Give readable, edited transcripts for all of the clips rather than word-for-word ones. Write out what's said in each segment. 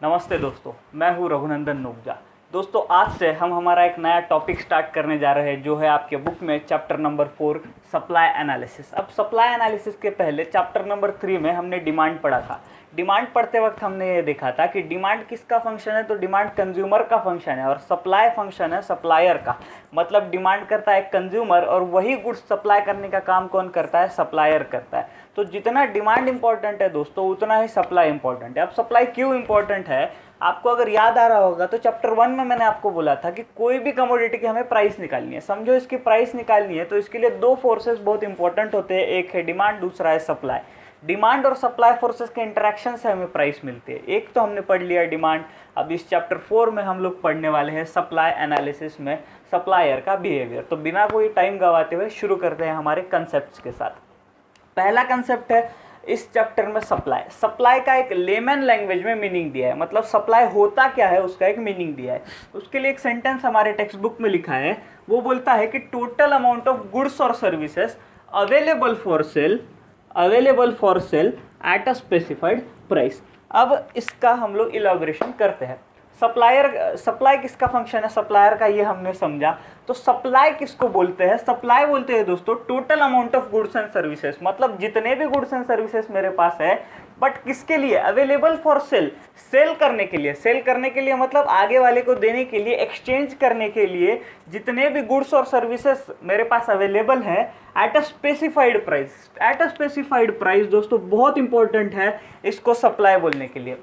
नमस्ते दोस्तों, मैं हूँ रघुनंदन नुगजा। दोस्तों, आज से हम हमारा एक नया टॉपिक स्टार्ट करने जा रहे हैं जो है आपके बुक में चैप्टर नंबर 4 सप्लाई एनालिसिस। अब सप्लाई एनालिसिस के पहले चैप्टर नंबर 3 में हमने डिमांड पढ़ा था। डिमांड पढ़ते वक्त हमने ये देखा था कि डिमांड किसका फंक्शन है, तो डिमांड कंज्यूमर का फंक्शन है और सप्लाई फंक्शन है सप्लायर का। मतलब डिमांड करता है कंज्यूमर और वही गुड्स सप्लाई करने का काम कौन करता है, सप्लायर करता है। तो जितना डिमांड इंपॉर्टेंट है दोस्तों, उतना ही सप्लाई इंपॉर्टेंट है। अब सप्लाई क्यों इंपॉर्टेंट है, आपको अगर याद आ रहा होगा तो चैप्टर 1 में मैंने आपको बोला था कि कोई भी कमोडिटी की हमें प्राइस निकालनी है। समझो इसकी प्राइस निकालनी है तो इसके लिए दो फोर्सेस बहुत इंपॉर्टेंट होते हैं, एक है डिमांड, दूसरा है सप्लाई। डिमांड और सप्लाई फोर्सेस के इंटरेक्शन से हमें प्राइस मिलती है। एक तो हमने पढ़ लिया डिमांड। अब इस चैप्टर 4 में हम लोग पढ़ने वाले हैं सप्लाई एनालिसिस में सप्लायर का बिहेवियर। तो बिना कोई टाइम गवाते हुए शुरू करते हैं हमारे कंसेप्ट्स के साथ। पहला कंसेप्ट है इस चैप्टर में सप्लाई। सप्लाई का एक लेमन लैंग्वेज में मीनिंग दिया है, मतलब सप्लाई होता क्या है उसका एक मीनिंग दिया है। उसके लिए एक सेंटेंस हमारे टेक्स्ट बुक में लिखा है, वो बोलता है कि टोटल अमाउंट ऑफ गुड्स और services available for sale at a specified price. अब इसका हम लोग इलैबोरेशन करते हैं। सप्लाई किसका फंक्शन है, सप्लायर का, ये हमने समझा। तो सप्लाई किसको बोलते हैं, सप्लाई बोलते हैं दोस्तों total amount of goods and services. मतलब जितने भी गुड्स एंड सर्विसेज मेरे पास है, बट किसके लिए, अवेलेबल फॉर सेल करने के लिए। सेल करने के लिए मतलब आगे वाले को देने के लिए, एक्सचेंज करने के लिए जितने भी गुड्स और सर्विसेज मेरे पास अवेलेबल है at a specified price. At a specified price दोस्तों बहुत इंपॉर्टेंट है इसको सप्लाई बोलने के लिए।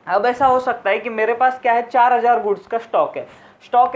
अब ऐसा हो सकता है कि मेरे पास क्या है, 4000 गुड्स का स्टॉक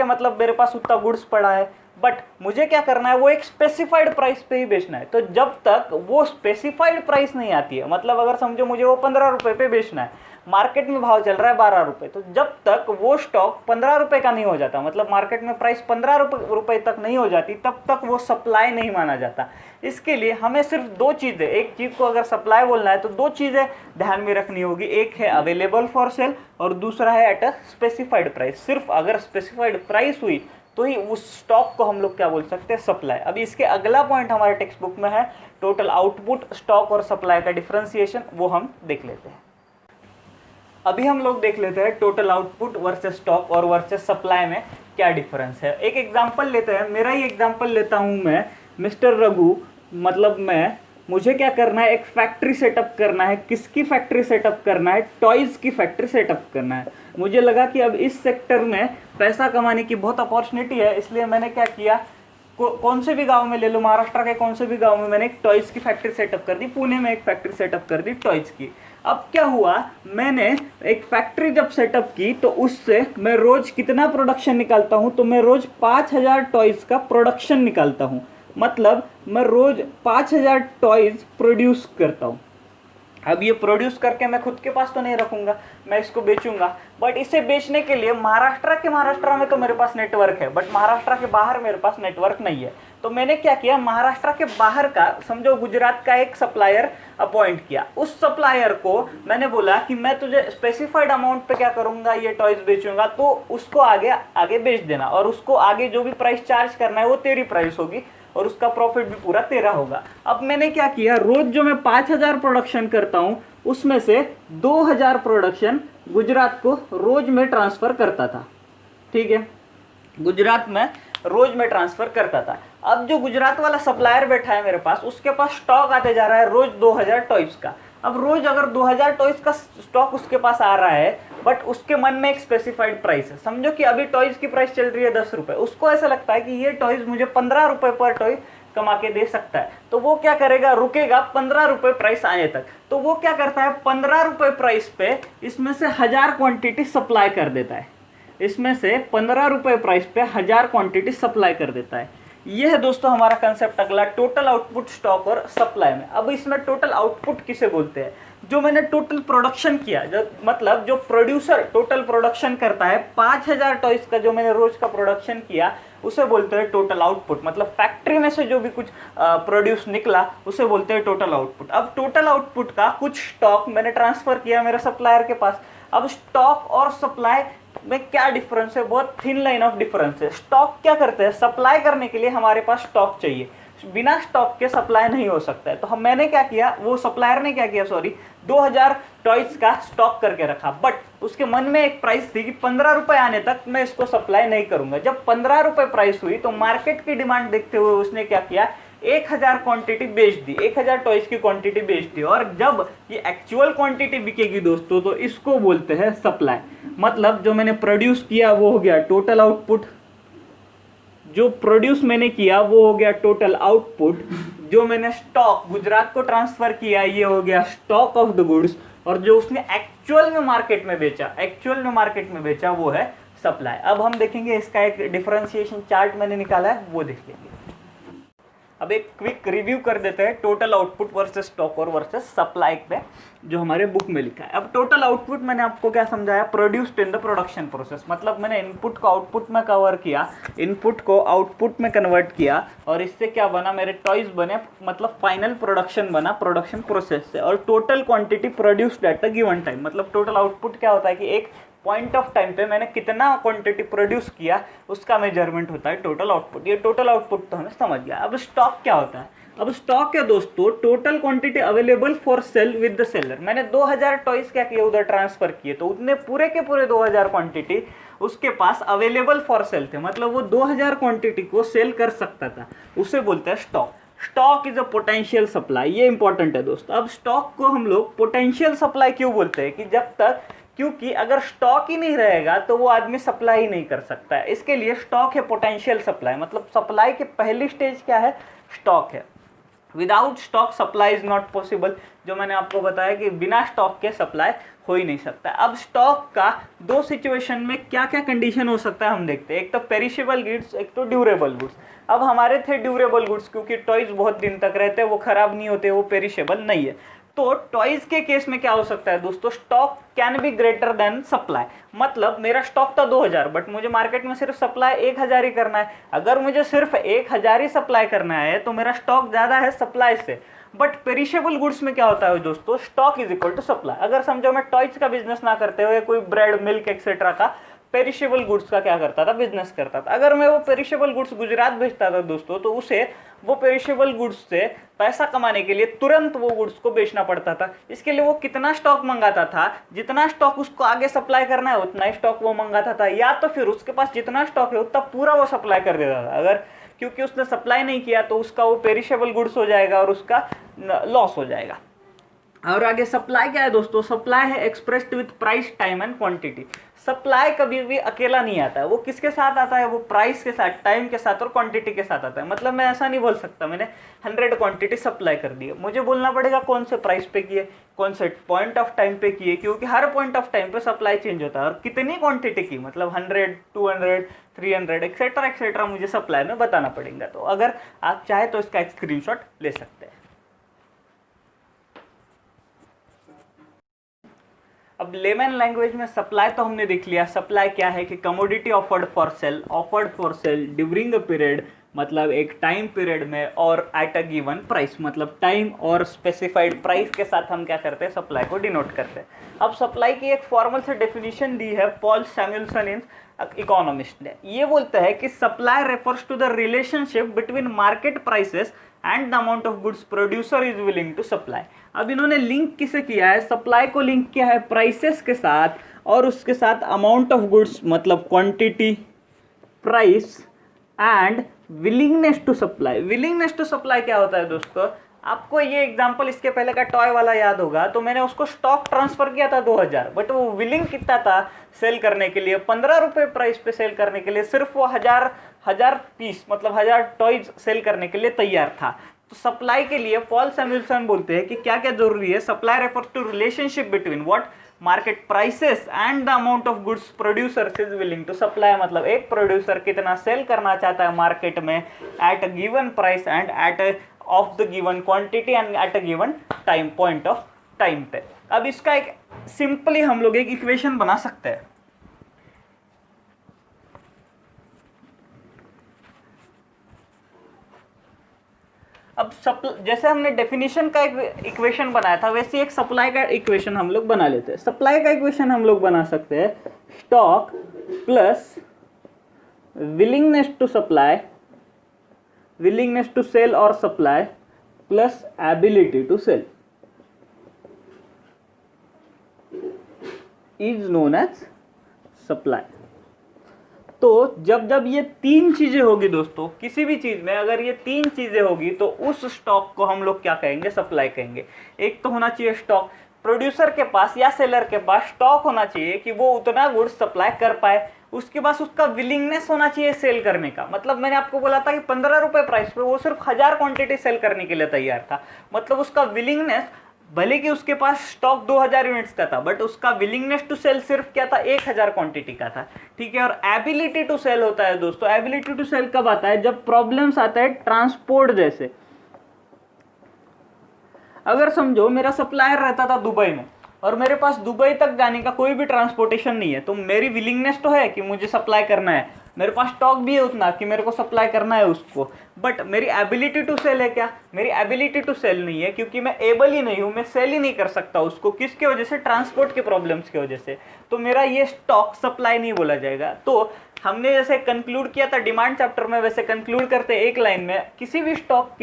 है, मतलब मेरे पास उतना गुड्स पड़ा है, बट मुझे क्या करना है, वो एक स्पेसिफाइड प्राइस पे ही बेचना है। तो जब तक वो स्पेसिफाइड प्राइस नहीं आती है, मतलब अगर समझो मुझे वो 15 रुपए पे बेचना है, मार्केट में भाव चल रहा है 12 रुपए, तो जब तक वो स्टॉक 15 रुपए का नहीं हो जाता, मतलब मार्केट में प्राइस 15 रुपए तक नहीं हो जाती, तब तक वो सप्लाई नहीं माना जाता। इसके लिए हमें सिर्फ दो चीज़ें, एक चीज़ को अगर सप्लाई बोलना है तो दो चीज़ें ध्यान में रखनी होगी, एक है अवेलेबल फॉर सेल और दूसरा है एट अ स्पेसिफाइड प्राइस। सिर्फ अगर स्पेसिफाइड प्राइस हुई तो ही उस स्टॉक को हम लोग क्या बोल सकते हैं, सप्लाई। अभी इसके अगला पॉइंट हमारे टेक्स्ट बुक में है टोटल आउटपुट, स्टॉक और सप्लाई का डिफरेंशिएशन, वो हम देख लेते हैं। अभी हम लोग देख लेते हैं टोटल आउटपुट वर्सेस स्टॉक और वर्सेस सप्लाई में क्या डिफरेंस है। एक एग्जांपल लेते हैं, मेरा ही एग्जांपल लेता हूं मैं, मिस्टर रघु, मतलब मुझे क्या करना है, एक फैक्ट्री सेटअप करना है। किसकी फैक्ट्री सेटअप करना है, टॉयज़ की फैक्ट्री सेटअप करना है। मुझे लगा कि अब इस सेक्टर में पैसा कमाने की बहुत अपॉर्चुनिटी है, इसलिए मैंने क्या किया, कौन से भी गांव में ले लो, महाराष्ट्र के कौन से भी गांव में मैंने एक टॉयज़ की फैक्ट्री सेटअप कर दी, पुणे में एक फैक्ट्री सेटअप कर दी टॉयज़ की। अब क्या हुआ, मैंने एक फैक्ट्री जब सेटअप की तो उससे मैं रोज कितना प्रोडक्शन निकालता हूं, तो मैं रोज 5000 टॉयज़ का प्रोडक्शन निकालता हूं। मतलब मैं रोज 5000 टॉयज़ प्रोड्यूस करता हूं। अब ये प्रोड्यूस करके मैं खुद के पास तो नहीं रखूंगा, मैं इसको बेचूंगा, बट इसे बेचने के लिए महाराष्ट्र में तो मेरे पास नेटवर्क है, बट महाराष्ट्र के बाहर मेरे पास नेटवर्क नहीं है। तो मैंने क्या किया, महाराष्ट्र के बाहर का, समझो गुजरात का एक सप्लायर अपॉइंट किया। उस सप्लायर को मैंने बोला कि मैं तुझे स्पेसिफाइड अमाउंट पे क्या करूंगा, ये टॉयज बेचूंगा, तो उसको आगे बेच देना और उसको आगे जो भी प्राइस चार्ज करना है वो तेरी प्राइस होगी और उसका प्रॉफिट भी पूरा तेरा होगा। अब मैंने क्या किया, रोज जो मैं 5000 प्रोडक्शन करता हूं उसमें से 2000 प्रोडक्शन गुजरात को रोज में ट्रांसफर करता था। ठीक है, गुजरात में रोज में ट्रांसफर करता था। अब जो गुजरात वाला सप्लायर बैठा है मेरे पास, उसके पास स्टॉक आते जा रहा है रोज 2000 टॉयज का। अब रोज अगर 2000 टॉयज का स्टॉक उसके पास आ रहा है, बट उसके मन में एक स्पेसिफाइड प्राइस है। समझो कि अभी टॉयज की प्राइस चल रही है 10 रुपए, उसको ऐसा लगता है कि ये टॉयज मुझे 15 रुपए पर टॉय कमा के दे सकता है, तो वो क्या करेगा, रुकेगा 15 रुपए प्राइस आने तक। तो वो क्या करता है, 15 रुपए प्राइस पे इसमें से 1000 क्वांटिटी सप्लाई कर देता है। इसमें से 15 रुपए प्राइस पे 1000 क्वांटिटी सप्लाई कर देता है। ये है दोस्तों हमारा कंसेप्ट अगला, टोटल आउटपुट, स्टॉक और सप्लाई में। अब इसमें टोटल आउटपुट किसे बोलते हैं, जो मैंने टोटल प्रोडक्शन किया, मतलब जो प्रोड्यूसर टोटल प्रोडक्शन करता है, 5000 टॉयज का जो मैंने रोज का प्रोडक्शन किया, उसे बोलते हैं टोटल आउटपुट। मतलब फैक्ट्री में से जो भी कुछ प्रोड्यूस निकला उसे बोलते हैं टोटल आउटपुट। अब टोटल आउटपुट का कुछ स्टॉक मैंने ट्रांसफर किया मेरे सप्लायर के पास। अब स्टॉक और सप्लाई में क्या डिफरेंस है, बहुत थिन लाइन ऑफ डिफरेंस है। स्टॉक क्या करते हैं, सप्लाई करने के लिए हमारे पास स्टॉक चाहिए, बिना स्टॉक के सप्लाई नहीं हो सकता है। तो मैंने क्या किया, वो सप्लायर ने क्या किया, सॉरी, 2000 टॉयज का स्टॉक करके रखा, बट उसके मन में एक प्राइस थी कि 15 रुपए आने तक मैं इसको सप्लाई नहीं करूंगा। जब 15 रुपए प्राइस हुई तो मार्केट की डिमांड देखते हुए उसने क्या किया, 1000 क्वांटिटी बेच दी, 1000 टॉयज की क्वांटिटी बेच दी। और जब ये एक्चुअल क्वांटिटी बिकेगी दोस्तों, तो इसको बोलते हैं सप्लाई। मतलब जो मैंने प्रोड्यूस किया वो हो गया टोटल आउटपुट, जो प्रोड्यूस मैंने किया वो हो गया टोटल आउटपुट, जो मैंने स्टॉक गुजरात को ट्रांसफर किया ये हो गया स्टॉक ऑफ द गुड्स, और जो उसने एक्चुअल में मार्केट में बेचा वो है सप्लाई। अब हम देखेंगे इसका एक डिफरेंशिएशन चार्ट मैंने निकाला है, वो देख लेंगे। अब एक क्विक रिव्यू कर देते हैं टोटल आउटपुट वर्सेस स्टॉक और वर्सेस सप्लाई पे, जो हमारे बुक में लिखा है। अब टोटल आउटपुट मैंने आपको क्या समझाया, produced in the production process, मतलब मैंने इनपुट को आउटपुट में कवर किया, इनपुट को आउटपुट में कन्वर्ट किया, और इससे क्या बना, मेरे टॉयज बने, मतलब फाइनल प्रोडक्शन बना प्रोडक्शन प्रोसेस से। और total quantity produced at a given time, मतलब टोटल आउटपुट क्या होता है कि एक पॉइंट ऑफ टाइम पे मैंने कितना क्वांटिटी प्रोड्यूस किया उसका मेजरमेंट होता है टोटल आउटपुट। ये टोटल आउटपुट तो हमें समझ गया। अब स्टॉक क्या होता है, अब स्टॉक है दोस्तों total quantity available for sale with the seller. मैंने 2000 टॉयज क्या किए, उधर ट्रांसफर किए, तो उतने पूरे के पूरे 2000 क्वांटिटी उसके पास अवेलेबल फॉर सेल थे, मतलब वो 2000 क्वांटिटी को सेल कर सकता था, उसे बोलते हैं stock. Stock is a potential supply, ये इंपॉर्टेंट है दोस्तों। अब स्टॉक को हम लोग पोटेंशियल सप्लाई क्यों बोलते हैं, कि जब तक, क्योंकि अगर स्टॉक ही नहीं रहेगा तो वो आदमी सप्लाई नहीं कर सकता है, इसके लिए स्टॉक है पोटेंशियल सप्लाई। मतलब सप्लाई की पहली स्टेज क्या है, स्टॉक है। Without stock supply is not possible, जो मैंने आपको बताया कि बिना स्टॉक के सप्लाई हो ही नहीं सकता। अब स्टॉक का दो सिचुएशन में क्या क्या कंडीशन हो सकता है हम देखते हैं, एक तो पेरिशेबल गुड्स, एक तो ड्यूरेबल गुड्स। अब हमारे थे ड्यूरेबल गुड्स, क्योंकि टॉयज बहुत दिन तक रहते हैं, वो खराब नहीं होते, वो पेरिशेबल नहीं है। तो टॉयज के केस में क्या हो सकता है दोस्तों, stock can be greater than supply. मतलब मेरा स्टॉक था 2000, बट मुझे मार्केट में सिर्फ सप्लाई 1000 ही करना है। अगर मुझे सिर्फ 1000 ही सप्लाई करना है तो मेरा स्टॉक ज्यादा है सप्लाई से। बट पेरिशेबल गुड्स में क्या होता है दोस्तों, stock is equal to supply. अगर समझो मैं टॉयज का बिजनेस ना करते हुए कोई ब्रेड, मिल्क एक्सेट्रा का, पेरिशेबल गुड्स का क्या करता था, बिजनेस करता था। अगर मैं वो पेरिशेबल गुड्स गुजरात भेजता था दोस्तों, तो उसे वो पेरिशेबल गुड्स से पैसा कमाने के लिए तुरंत वो गुड्स को बेचना पड़ता था। इसके लिए वो कितना स्टॉक मंगाता था, जितना स्टॉक उसको आगे सप्लाई करना है उतना ही स्टॉक वो मंगाता था, या तो फिर उसके पास जितना स्टॉक है उतना पूरा वो सप्लाई कर देता था। अगर क्योंकि उसने सप्लाई नहीं किया तो उसका वो पेरिशेबल गुड्स हो जाएगा और उसका लॉस हो जाएगा। और आगे सप्लाई क्या है दोस्तों, सप्लाई है expressed with price, time and quantity. Supply कभी भी अकेला नहीं आता है, वो किसके साथ आता है, वो प्राइस के साथ, टाइम के साथ और क्वांटिटी के साथ आता है। मतलब मैं ऐसा नहीं बोल सकता मैंने 100 क्वांटिटी सप्लाई कर दी है, मुझे बोलना पड़ेगा कौन से प्राइस पे किए, कौन से पॉइंट ऑफ टाइम पे किए, क्योंकि हर पॉइंट ऑफ टाइम पे सप्लाई चेंज होता है। और कितनी क्वांटिटी की, मतलब 100, 200, 300 एक्सेट्रा एक्सेट्रा मुझे सप्लाई में बताना पड़ेगा। तो अगर आप चाहे तो इसका एक स्क्रीनशॉट ले सकते हैं। अब लेमन लैंग्वेज में सप्लाई तो हमने देख लिया। सप्लाई क्या है कि commodity offered for sale during a period, मतलब एक टाइम पीरियड में, और एट अ गिवन प्राइस, मतलब टाइम और स्पेसिफाइड प्राइस के साथ हम क्या करते हैं, सप्लाई को डिनोट करते हैं। अब सप्लाई की एक फॉर्मल से डेफिनेशन दी है पॉल सैमुएल्सन इन इकोनॉमिस्ट ने। ये बोलता है कि supply refers to the relationship between market prices and the amount of goods producer is willing to supply. अब इन्होंने लिंक किसे किया है, सप्लाई को लिंक किया है प्राइसेस के साथ, और उसके साथ अमाउंट ऑफ गुड्स, मतलब quantity, price and willingness to supply. Willingness to supply क्या होता है दोस्तों, आपको ये एग्जांपल इसके पहले का टॉय वाला याद होगा। तो मैंने उसको स्टॉक ट्रांसफर किया था 2000, बट वो विलिंग कितना था सेल करने के लिए, 15 रुपये प्राइस पे सेल करने के लिए, सिर्फ वो हजार पीस, मतलब 1000 टॉयज सेल करने के लिए तैयार था। तो सप्लाई के लिए पॉल सैमुएल्सन बोलते हैं कि क्या क्या जरूरी है, supply refers to relationship between what, market prices and the amount of goods producer is willing to supply. मतलब एक प्रोड्यूसर कितना सेल करना चाहता है मार्केट में at a given price and at of the given quantity and at a given time, point of time पे। अब इसका एक सिंपली हम लोग एक इक्वेशन बना सकते हैं। अब जैसे हमने डेफिनेशन का एक इक्वेशन बनाया था, वैसे एक सप्लाई का इक्वेशन हम लोग बना लेते हैं। सप्लाई का इक्वेशन हम लोग बना सकते हैं stock plus willingness to supply willingness to sell और supply plus ability to sell is known as supply. तो जब जब ये तीन चीजें होगी दोस्तों, किसी भी चीज में अगर ये तीन चीजें होगी तो उस स्टॉक को हम लोग क्या कहेंगे, सप्लाई कहेंगे। एक तो होना चाहिए स्टॉक, प्रोड्यूसर के पास या सेलर के पास स्टॉक होना चाहिए कि वो उतना गुड्स सप्लाई कर पाए। उसके बाद उसका विलिंगनेस होना चाहिए सेल करने का। मतलब मैंने आपको बोला था कि 15 रुपए प्राइस पे वो सिर्फ 1000 क्वांटिटी सेल करने के लिए तैयार था। मतलब उसका विलिंगनेस, भले कि उसके पास स्टॉक 2000 यूनिट्स का था, बट उसका विलिंगनेस टू सेल सिर्फ क्या था, 1000 क्वांटिटी का था। ठीक है। और एबिलिटी टू सेल होता है दोस्तों, एबिलिटी टू सेल कब आता है, जब प्रॉब्लम्स आता है ट्रांसपोर्ट जैसे। अगर समझो मेरा सप्लायर रहता था दुबई में और मेरे पास दुबई तक जाने का कोई भी ट्रांसपोर्टेशन नहीं है, तो मेरी विलिंगनेस तो है कि मुझे सप्लाई करना है, मेरे पास स्टॉक भी है उतना कि मेरे को सप्लाई करना है उसको, बट मेरी एबिलिटी टू सेल है क्या, मेरी एबिलिटी टू सेल नहीं है, क्योंकि मैं एबल ही नहीं हूँ, मैं सेल ही नहीं कर सकता उसको। किसके वजह से, ट्रांसपोर्ट के प्रॉब्लम्स की वजह से। तो मेरा ये स्टॉक सप्लाई नहीं बोला जाएगा। तो हमने जैसे कंक्लूड किया था डिमांड चैप्टर में, वैसे कंक्लूड करते एक लाइन में, किसी भी स्टॉक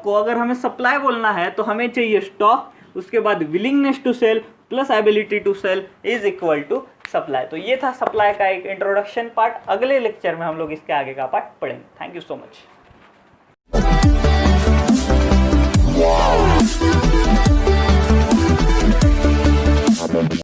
को अगर हमें सप्लाई बोलना है तो हमें चाहिए स्टॉक, उसके बाद willingness to sell plus ability to sell is equal to supply. तो ये था सप्लाई का एक इंट्रोडक्शन पार्ट। अगले लेक्चर में हम लोग इसके आगे का पार्ट पढ़ेंगे। Thank you so much.